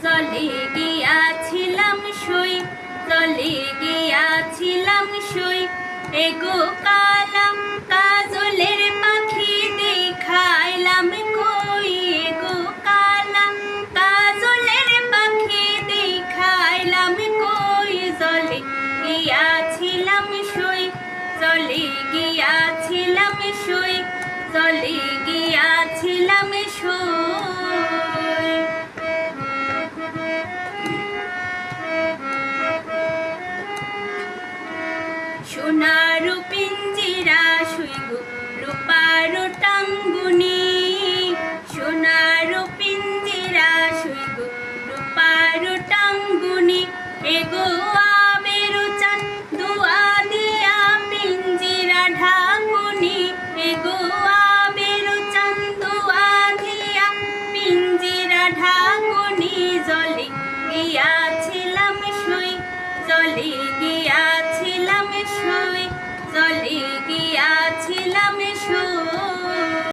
জলে গিয়াছিলাম সই, জলে গিয়াছিলাম সই, এগো কালা কাজলের পাখি দেখাইলাম কই, এগো কালা কাজলের পাখি দেখাইলাম কই, জলে গিয়াছিলাম সই, জলে গিয়াছিলাম সই, জলে গিয়াছিলাম সই। সোনার পিঞ্জিরা শুই গো রূপার টাঙ্গুনি, সোনার পিঞ্জিরা শুই গো রূপার টাঙ্গুনি, এগো আবের চান দুয়া দিয়া পিঞ্জিরা ঢাকুনি, এগো আবের চান দুয়া দিয়া পিঞ্জিরা ঢাকুনি, জলে গিয়াছিল